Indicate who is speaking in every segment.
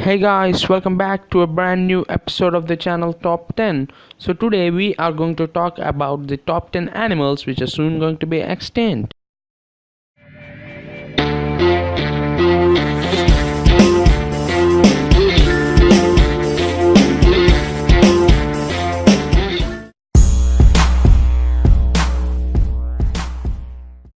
Speaker 1: Hey guys, welcome back to a brand new episode of the channel Top 10. So today we are going to talk about the top 10 animals which are soon going to be extinct.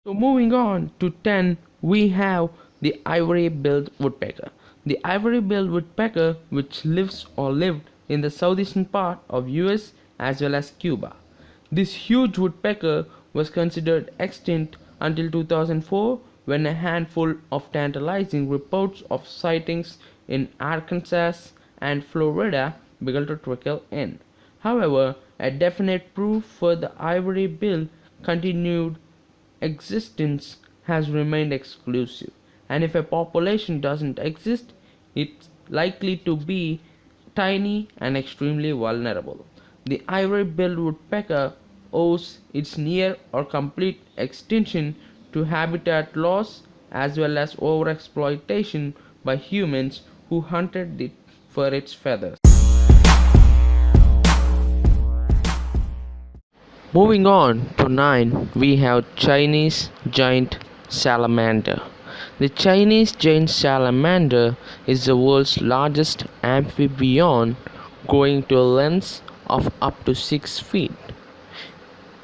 Speaker 1: So moving on to 10, we have the Ivory-billed woodpecker. The Ivory-billed woodpecker, which lives or lived in the southeastern part of US as well as Cuba. This huge woodpecker was considered extinct until 2004 when a handful of tantalizing reports of sightings in Arkansas and Florida began to trickle in. However, a definite proof for the ivory-billed continued existence has remained exclusive, and if a population doesn't exist, it's likely to be tiny and extremely vulnerable. The ivory-billed woodpecker owes its near or complete extinction to habitat loss as well as overexploitation by humans who hunted it for its feathers. Moving on to 9, we have Chinese giant salamander. The Chinese giant salamander is the world's largest amphibian, growing to a length of up to 6 feet.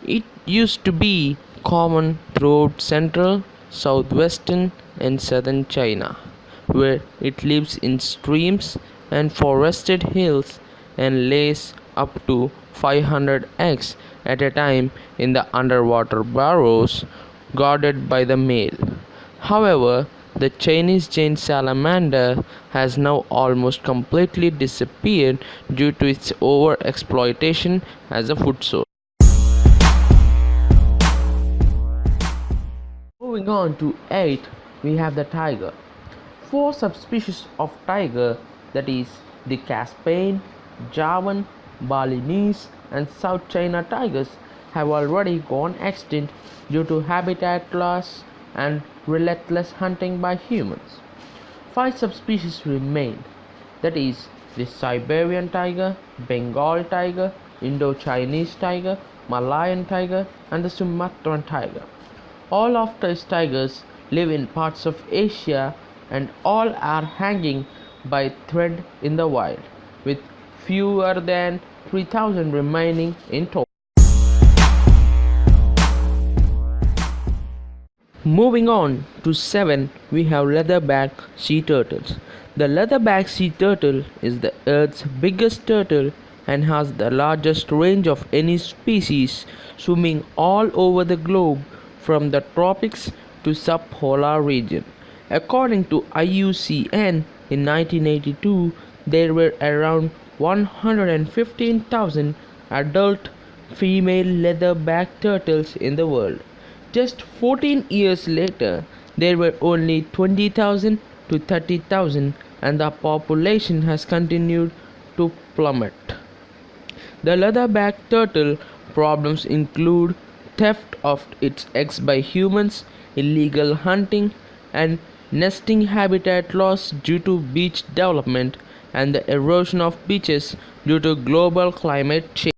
Speaker 1: It used to be common throughout central, southwestern, and southern China, where it lives in streams and forested hills and lays up to 500 eggs at a time in the underwater burrows guarded by the male. However, the Chinese giant salamander has now almost completely disappeared due to its overexploitation as a food source. Moving on to 8, we have the tiger. 4 subspecies of tiger, that is the Caspian, Javan, Balinese, and South China tigers, have already gone extinct due to habitat loss and relentless hunting by humans. 5 subspecies remain, that is the Siberian tiger, Bengal tiger, Indo-Chinese tiger, Malayan tiger, and the Sumatran tiger. All of these tigers live in parts of Asia and all are hanging by thread in the wild, with fewer than 3,000 remaining in total. Moving on to 7, we have leatherback sea turtles. The leatherback sea turtle is the Earth's biggest turtle and has the largest range of any species, swimming all over the globe from the tropics to subpolar region. According to IUCN, in 1982, there were around 115,000 adult female leatherback turtles in the world. Just 14 years later, there were only 20,000 to 30,000, and the population has continued to plummet. The leatherback turtle problems include theft of its eggs by humans, illegal hunting, and nesting habitat loss due to beach development, and the erosion of beaches due to global climate change.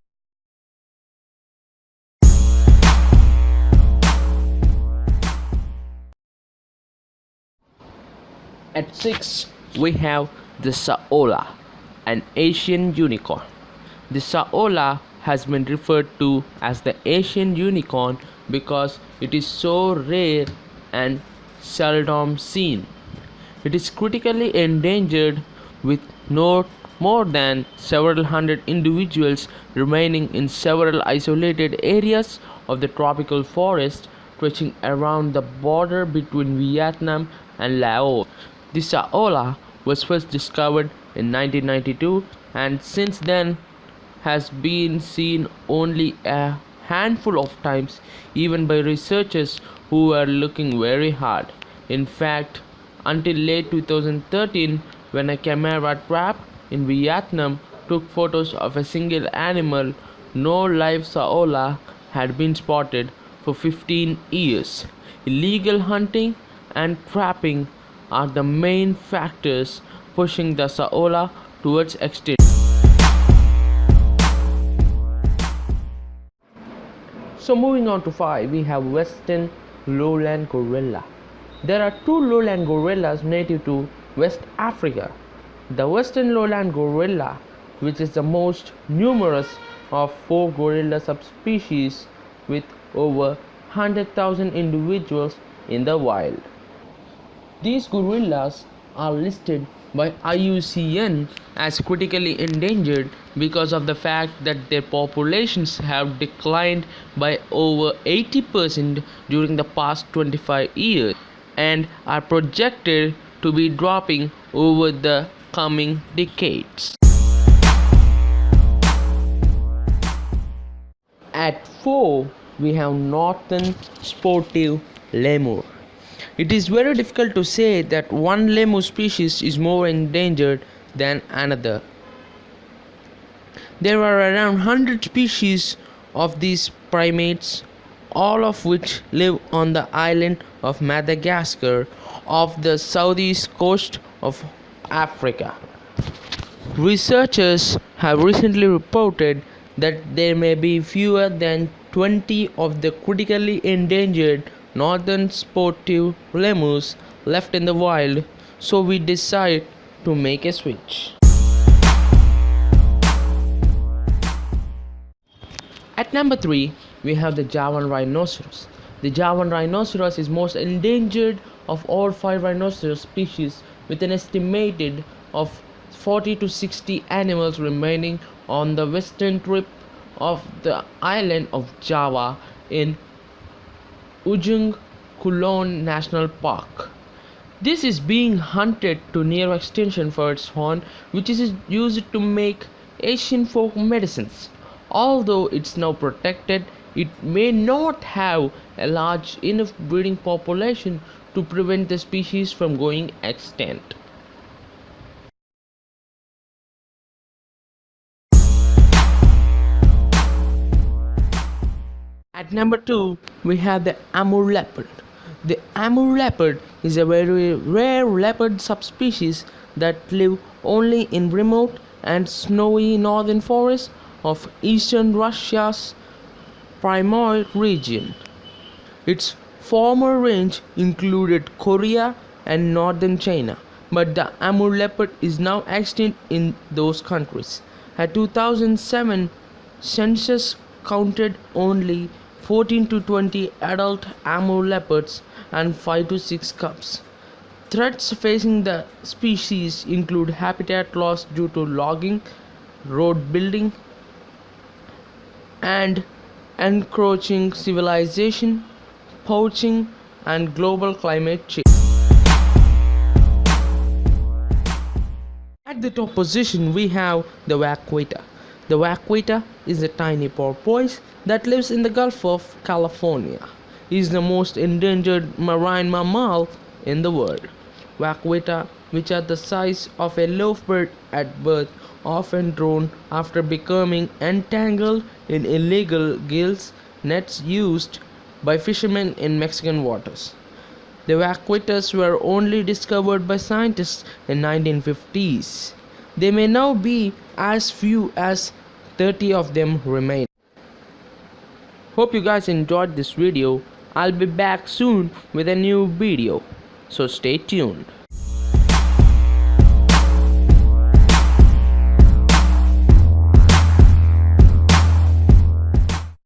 Speaker 1: At 6, we have the saola, an Asian unicorn. The saola has been referred to as the Asian unicorn because it is so rare and seldom seen. It is critically endangered, with no more than several hundred individuals remaining in several isolated areas of the tropical forest stretching around the border between Vietnam and Laos. The saola was first discovered in 1992 and since then has been seen only a handful of times, even by researchers who are looking very hard. In fact, until late 2013, when a camera trap in Vietnam took photos of a single animal, no live saola had been spotted for 15 years. Illegal hunting and trapping are the main factors pushing the saola towards extinction. So moving on to 5, we have Western Lowland gorilla. There are two lowland gorillas native to West Africa. The Western Lowland gorilla, which is the most numerous of 4 gorilla subspecies with over 100,000 individuals in the wild. These gorillas are listed by IUCN as critically endangered because of the fact that their populations have declined by over 80% during the past 25 years and are projected to be dropping over the coming decades. At 4, we have northern sportive lemur. It is very difficult to say that one lemur species is more endangered than another. There are around 100 species of these primates, all of which live on the island of Madagascar off the southeast coast of Africa. Researchers have recently reported that there may be fewer than 20 of the critically endangered northern sportive lemurs left in the wild, so we decided to make a switch. At number 3, we have the Javan rhinoceros. The Javan rhinoceros is most endangered of all 5 rhinoceros species, with an estimated of 40 to 60 animals remaining on the western tip of the island of Java in Ujung Kulon National Park. This is being hunted to near extinction for its horn, which is used to make Asian folk medicines. Although it's now protected, it may not have a large enough breeding population to prevent the species from going extinct. At number 2, we have the Amur leopard. The Amur leopard is a very rare leopard subspecies that live only in remote and snowy northern forests of eastern Russia's Primoy region. Its former range included Korea and northern China, but the Amur leopard is now extinct in those countries. A 2007 census counted only 14 to 20 adult Amur leopards and 5 to 6 cubs. Threats facing the species include habitat loss due to logging, road building, and encroaching civilization, poaching, and global climate change. At the top position, we have the vaquita. The vaquita is a tiny porpoise that lives in the Gulf of California. It is the most endangered marine mammal in the world. Vaquita, which are the size of a lovebird at birth, often drown after becoming entangled in illegal gills nets used by fishermen in Mexican waters. The vaquitas were only discovered by scientists in 1950s. There may now be as few as 30 of them remain. Hope you guys enjoyed this video. I'll be back soon with a new video, so stay tuned.